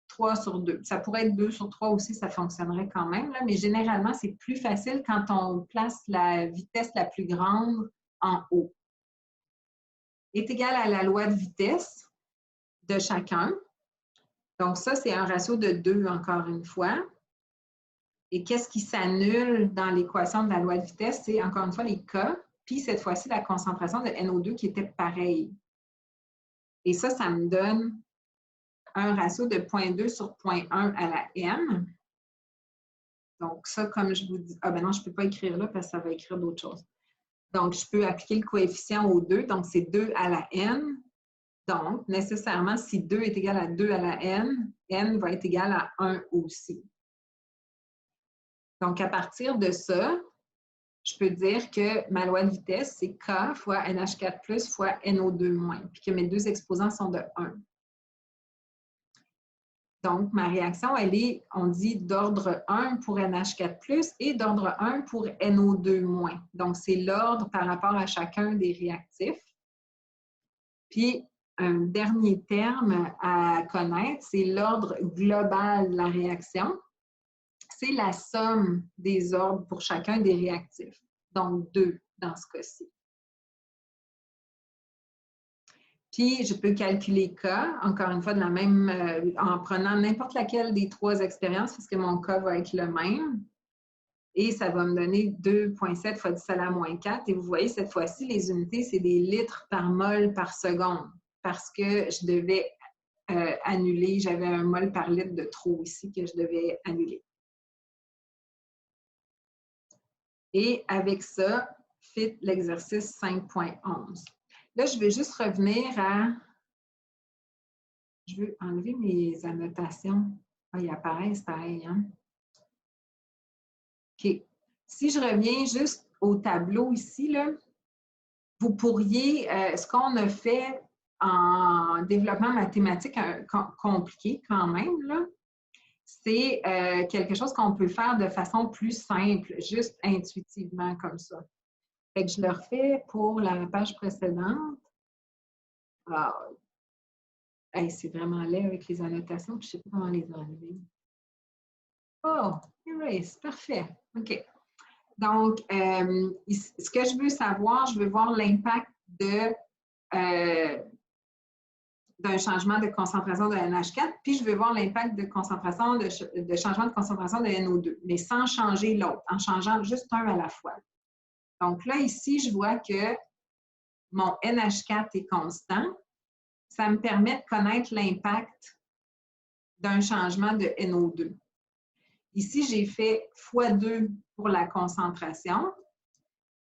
3 sur 2. Ça pourrait être 2 sur 3 aussi, ça fonctionnerait quand même, là, mais généralement, c'est plus facile quand on place la vitesse la plus grande en haut. Est égal à la loi de vitesse de chacun. Donc, ça, c'est un ratio de 2, encore une fois. Et qu'est-ce qui s'annule dans l'équation de la loi de vitesse? C'est, encore une fois, les K, puis cette fois-ci, la concentration de NO2 qui était pareille. Et ça me donne un ratio de 0,2 sur 0,1 à la m. Donc, ça, comme je vous dis... Ah ben non, je ne peux pas écrire là parce que ça va écrire d'autres choses. Donc, je peux appliquer le coefficient au 2. Donc, c'est 2 à la n. Donc, nécessairement, si 2 est égal à 2 à la n va être égal à 1 aussi. Donc, à partir de ça, je peux dire que ma loi de vitesse, c'est K fois NH4+ fois NO2-, puis que mes deux exposants sont de 1. Donc, ma réaction, elle est, on dit, d'ordre 1 pour NH4+, et d'ordre 1 pour NO2-. Donc, c'est l'ordre par rapport à chacun des réactifs. Puis, un dernier terme à connaître, c'est l'ordre global de la réaction. C'est la somme des ordres pour chacun des réactifs. Donc, 2 dans ce cas-ci. Puis, je peux calculer K, encore une fois, de la même, en prenant n'importe laquelle des 3 expériences, parce que mon K va être le même. Et ça va me donner 2,7 fois 10 à la moins 4. Et vous voyez, cette fois-ci, les unités, c'est des litres par mol par seconde, parce que je devais annuler, j'avais un mol par litre de trop ici que je devais annuler. Et avec ça, fit l'exercice 5.11. Là, je vais juste revenir à... Je veux enlever mes annotations. Ah, ils apparaissent pareil, hein? OK. Si je reviens juste au tableau ici, là, vous pourriez... ce qu'on a fait en développement mathématique compliqué quand même, là, c'est quelque chose qu'on peut faire de façon plus simple, juste intuitivement comme ça. Fait que je le refais pour la page précédente. Ah, hey, c'est vraiment laid avec les annotations, puis je ne sais pas comment les enlever. Oh, erase, parfait. OK. Donc, ce que je veux savoir, je veux voir l'impact d'un changement de concentration de NH4, puis je veux voir l'impact de concentration de changement de concentration de NO2, mais sans changer l'autre, en changeant juste un à la fois. Donc là, ici, je vois que mon NH4 est constant. Ça me permet de connaître l'impact d'un changement de NO2. Ici, j'ai fait x2 pour la concentration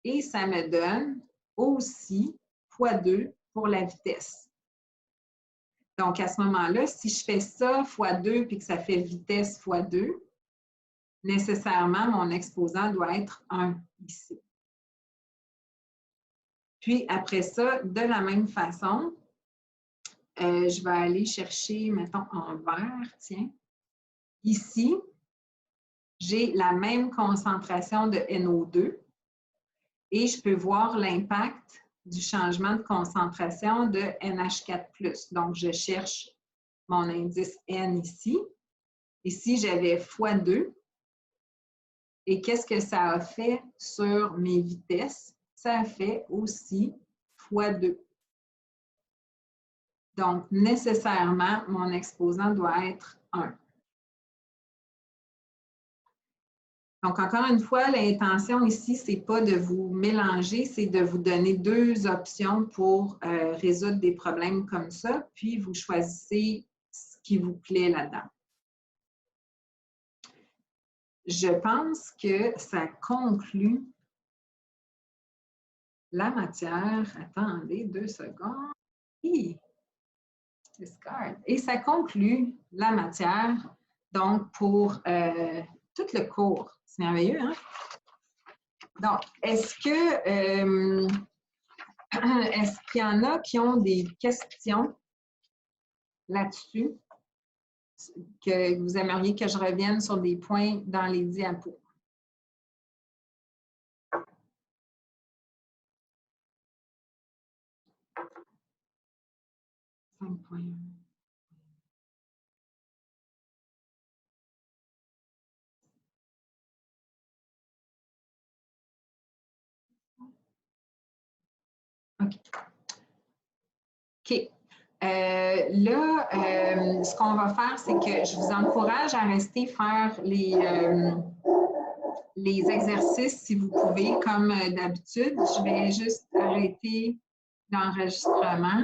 et ça me donne aussi x2 pour la vitesse. Donc, à ce moment-là, si je fais ça x2 puis que ça fait vitesse x2, nécessairement, mon exposant doit être 1 ici. Puis, après ça, de la même façon, je vais aller chercher, mettons, en vert, tiens. Ici, j'ai la même concentration de NO2 et je peux voir l'impact du changement de concentration de NH4+. Donc, je cherche mon indice N ici. Ici, j'avais x2. Et qu'est-ce que ça a fait sur mes vitesses? Ça a fait aussi x2. Donc, nécessairement, mon exposant doit être 1. Donc, encore une fois, l'intention ici, ce n'est pas de vous mélanger, c'est de vous donner 2 options pour résoudre des problèmes comme ça, puis vous choisissez ce qui vous plaît là-dedans. Je pense que ça conclut la matière. Attendez 2 secondes. Discard. Et ça conclut la matière, donc pour tout le cours. C'est merveilleux, hein? Donc, est-ce qu'il y en a qui ont des questions là-dessus, que vous aimeriez que je revienne sur des points dans les diapos? OK. OK. Là, ce qu'on va faire, c'est que je vous encourage à rester faire les exercices si vous pouvez, comme d'habitude. Je vais juste arrêter l'enregistrement.